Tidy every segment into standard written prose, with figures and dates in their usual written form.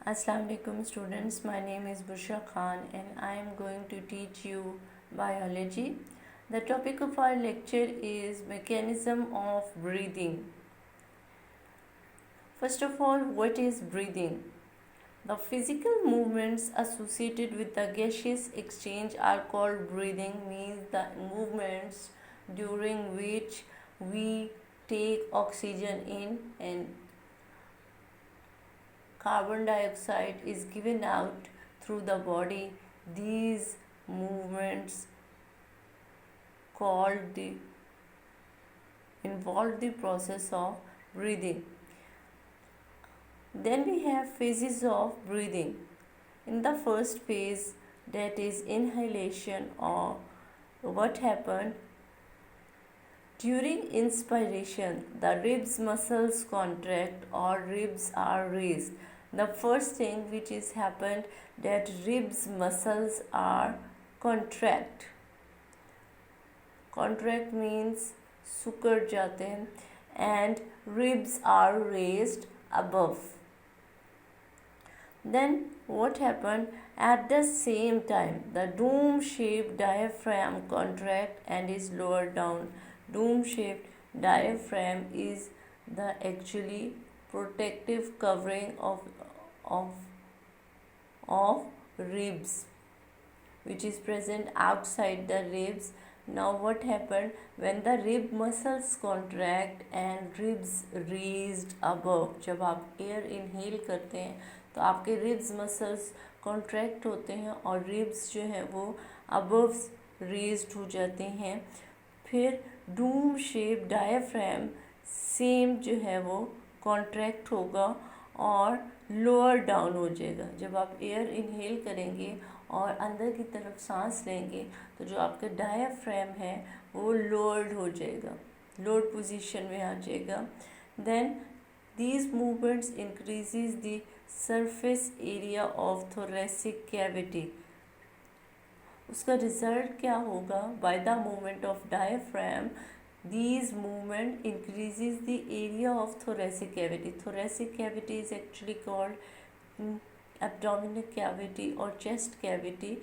Assalamu alaikum students, my name is Bushra Khan and I am going to teach you biology. The topic of our lecture is mechanism of breathing. First of all, what is breathing? The physical movements associated with the gaseous exchange are called breathing, means the movements during which we take oxygen in and carbon dioxide is given out through the body. These movements called the involve the process of breathing. Then we have phases of breathing. In the first phase, that is inhalation, or what happened during inspiration, the ribs muscles contract or ribs are raised. The first thing which is happened, that ribs muscles are contract. Contract means सुकड़ जाते हैं and ribs are raised above. Then what happened? At the same time, the dome-shaped diaphragm contract and is lowered down. Dome-shaped diaphragm is the actually protective covering of ribs, which is present outside the ribs. Now what happened when the rib muscles contract and ribs raised above? जब आप air inhale करते हैं तो आपके ribs muscles contract होते हैं और ribs जो है वो अबव रेज्ड हो जाते हैं. फिर डूम शेप डायफ्राम सेम जो है वो कॉन्ट्रैक्ट होगा और लोअर डाउन हो जाएगा. जब आप एयर इनहेल करेंगे और अंदर की तरफ सांस लेंगे तो जो आपका डायफ्राम है वो लोअर्ड हो जाएगा, लोअर्ड पोजीशन में आ जाएगा. Then these movements increases the surface area of thoracic cavity. उसका रिजल्ट क्या होगा? By the movement of diaphragm, these movement increases the area of thoracic cavity. Thoracic cavity is actually called abdominal cavity और chest cavity.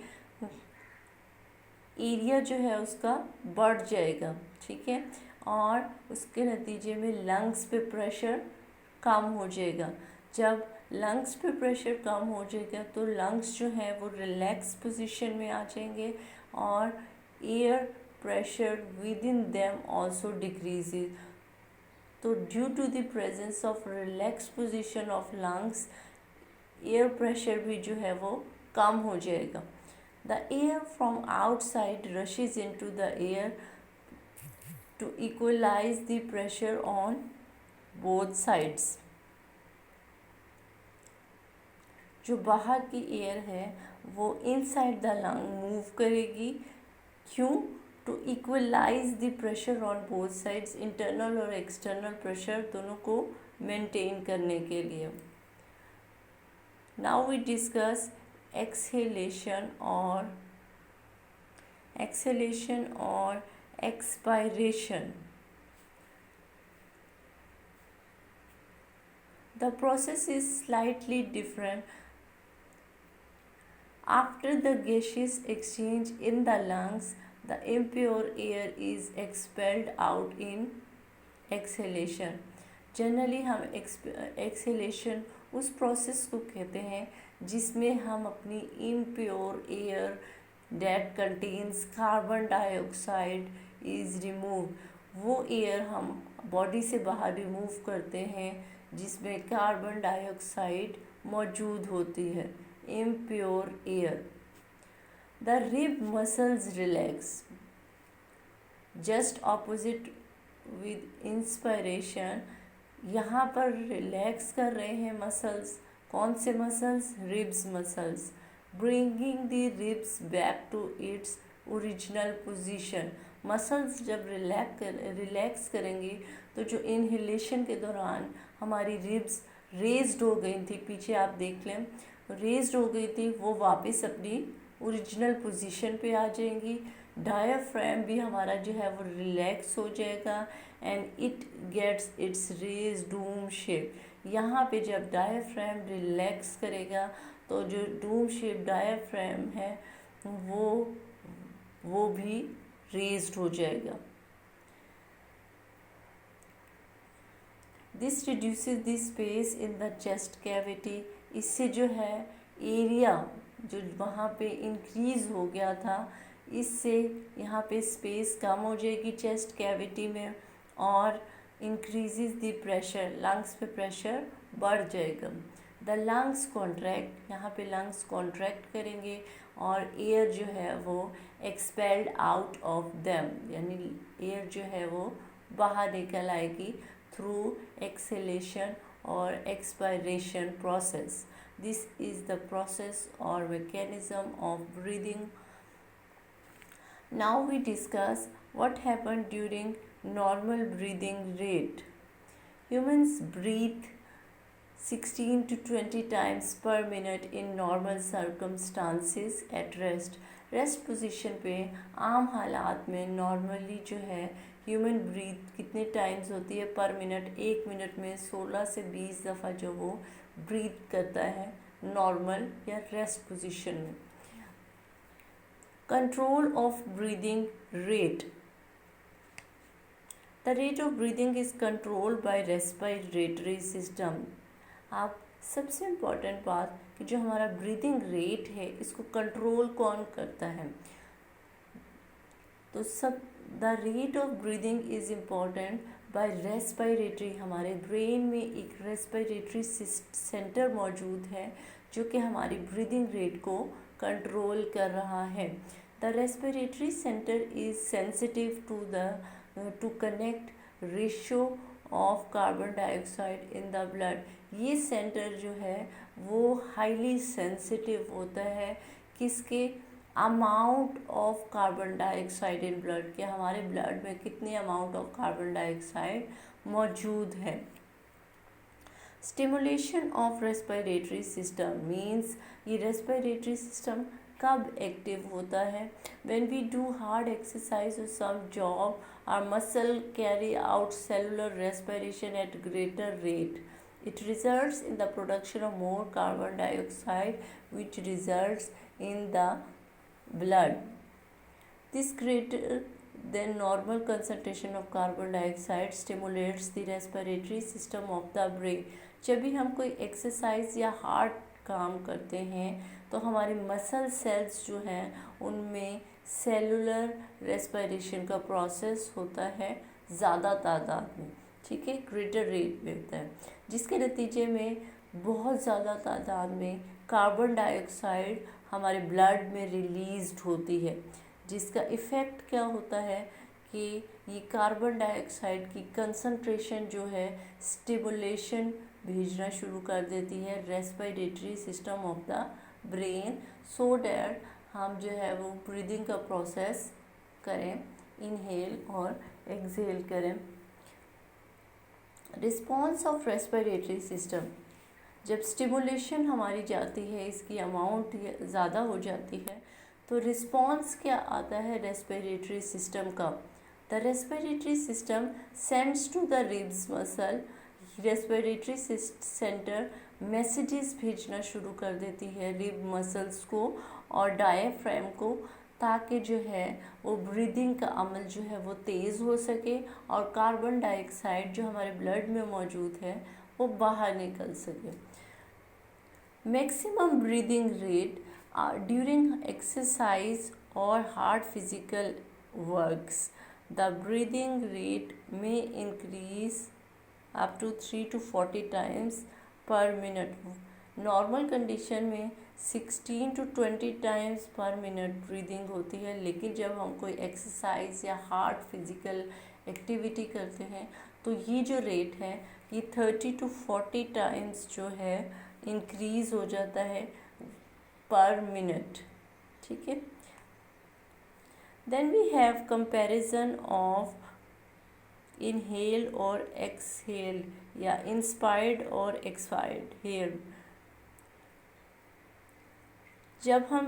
Area जो है उसका बढ़ जाएगा, ठीक है, और उसके नतीजे में लंग्स पे प्रेशर कम हो जाएगा. जब लंग्स पे प्रेशर कम हो जाएगा तो लंग्स जो है वो रिलैक्स पोजीशन में आ जाएंगे और air pressure within them also decreases. तो due to the presence of relax position of lungs, air pressure भी जो है वो कम हो जाएगा. The air from outside rushes into the air to equalize the pressure on both sides. जो बाहर की एयर है वो इनसाइड द लंग मूव करेगी. क्यों? To equalize the pressure on both sides, internal और एक्सटर्नल प्रेशर दोनों को मेंटेन करने के लिए. नाउ वी डिस्कस एक्सहेलेशन और expiration. The process is slightly different. After the gaseous exchange in the lungs, the impure air is expelled out in exhalation. Generally हम exhalation उस process को कहते हैं जिसमें हम अपनी impure air that contains carbon dioxide is removed. वो air हम body से बाहर remove करते हैं जिसमें कार्बन डाइऑक्साइड मौजूद होती है, impure air. The rib muscles relax. Just opposite with inspiration, यहाँ पर रिलैक्स कर रहे हैं मसल्स. कौन से muscles? Ribs muscles. Bringing the ribs back to its original position. Muscles जब रिलैक्स करेंगे तो जो इनहेलेशन के दौरान हमारी रिब्स रेज्ड हो गई थी, पीछे आप देख लें, रेज्ड हो गई थी, वो वापस अपनी ओरिजिनल पोजीशन पे आ जाएंगी. डायफ्राम भी हमारा जो है वो रिलैक्स हो जाएगा and it gets its raised dome shape. यहाँ पे जब डायफ्राम रिलैक्स करेगा तो जो डूम शेप डायफ्राम है वो भी रेज्ड हो जाएगा। This reduces the space in the chest cavity. इससे जो है एरिया जो वहाँ पे इंक्रीज हो गया था, इससे यहाँ पे स्पेस कम हो जाएगी चेस्ट कैविटी में और इंक्रीजेस द प्रेशर, लंग्स पे प्रेशर बढ़ जाएगा। द लंग्स कॉन्ट्रैक्ट, यहाँ पे लंग्स कॉन्ट्रैक्ट करेंगे और एयर जो है वो एक्सपेल्ड आउट ऑफ देम, यानी एयर जो है वो बाहर निकल आएगी थ्रू एक्सेलेशन और expiration process. This is the process और mechanism of breathing. Now we discuss what happened during normal breathing rate. Humans breathe 16 to 20 times per minute in normal circumstances at rest. Rest position पे आम हालात में normally जो है human breathe कितने times होती है पर मिनट, एक मिनट में 16 से 20 दफ़ा जो वो ब्रीथ करता है नॉर्मल या रेस्ट पोजीशन में। Control of breathing rate. The rate of breathing is controlled by respiratory system. आप सबसे इम्पॉर्टेंट बात कि जो हमारा ब्रीदिंग रेट है इसको कंट्रोल कौन करता है, तो the rate of breathing is important by respiratory. हमारे ब्रेन में एक रेस्पिरेटरी सेंटर मौजूद है जो कि हमारी ब्रीदिंग रेट को कंट्रोल कर रहा है। The respiratory centre is sensitive to connect ratio of carbon dioxide in the blood. ये सेंटर जो है वो हाईली सेंसिटिव होता है किसके, amount of carbon dioxide in blood के, हमारे ब्लड में कितने अमाउंट ऑफ कार्बन डाइऑक्साइड मौजूद है। Stimulation of respiratory system means ये रेस्पिरेटरी सिस्टम कब एक्टिव होता है, when we do hard exercise और some job our muscle carry out cellular respiration at greater rate. It results in the production of more carbon dioxide which results in the blood. This greater than normal concentration of carbon dioxide stimulates the respiratory system of the brain. जब भी हम कोई exercise या hard काम करते हैं तो हमारे मसल सेल्स जो हैं उनमें सेलुलर रेस्पिरेशन का प्रोसेस होता है ज़्यादा तादाद में, ठीक है, ग्रेटर रेट में होता है, जिसके नतीजे में बहुत ज़्यादा तादाद में कार्बन डाइऑक्साइड हमारे ब्लड में रिलीज़ होती है, जिसका इफ़ेक्ट क्या होता है कि ये कार्बन डाइऑक्साइड की कंसंट्रेशन जो है स्टिमुलेशन भेजना शुरू कर देती है respiratory system of the brain, so that हम जो है वो ब्रीदिंग का प्रोसेस करें, इनहेल और एक्सहेल करें। रिस्पॉन्स ऑफ रेस्पिरेटरी सिस्टम, जब स्टिमुलेशन हमारी जाती है, इसकी अमाउंट ज़्यादा हो जाती है तो रिस्पॉन्स क्या आता है रेस्पिरेटरी सिस्टम का। The respiratory system sends to the ribs muscle. Respiratory centre messages भेजना शुरू कर देती है रिब मसल्स को और डायफ्राम को, ताकि जो है वो ब्रीदिंग का अमल जो है वो तेज़ हो सके और कार्बन डाइऑक्साइड जो हमारे ब्लड में मौजूद है वो बाहर निकल सके। Maximum breathing rate during exercise और hard physical works, the breathing rate में increase up to 3 to 40 times per minute. Normal condition में 16 to 20 times per minute breathing होती है, लेकिन जब हम कोई एक्सरसाइज या हार्ड फिजिकल एक्टिविटी करते हैं तो ये जो रेट है ये 30 to 40 times जो है इंक्रीज़ हो जाता है पर मिनट, ठीक है। Then we have comparison of inhale और एक्सहेल या इंस्पायर्ड और एक्सपायर्ड हेयर। जब हम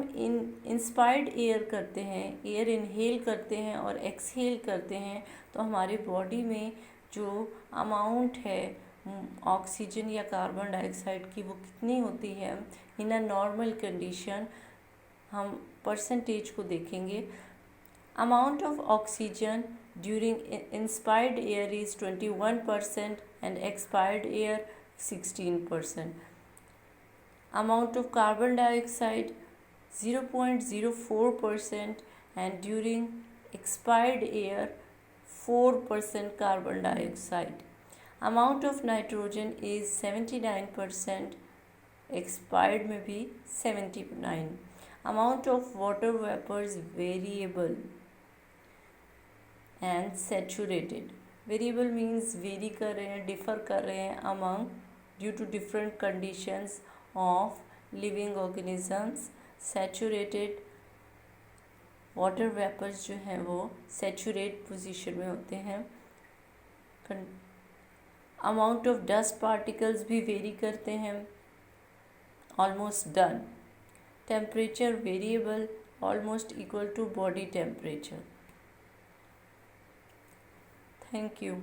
इंस्पायर्ड एयर करते हैं, एयर इनहेल करते हैं और एक्सहेल करते हैं तो हमारी बॉडी में जो अमाउंट है ऑक्सीजन या कार्बन डाइऑक्साइड की वो कितनी होती है इन अ नॉर्मल कंडीशन, हम परसेंटेज को देखेंगे। Amount of oxygen during inspired air is 21% and expired air 16%. Amount of carbon dioxide 0.04% and during expired air 4% carbon dioxide. Amount of nitrogen is 79%, expired में भी 79. Amount of water vapor is variable and saturated. Variable means vary कर रहे हैं, differ कर रहे हैं among due to different conditions of living organisms. Saturated water vapours जो हैं वो सैचुरेट पोजीशन में होते हैं. अमाउंट ऑफ डस्ट पार्टिकल्स भी वेरी करते हैं. Almost done. Temperature variable, almost equal to body temperature. Thank you.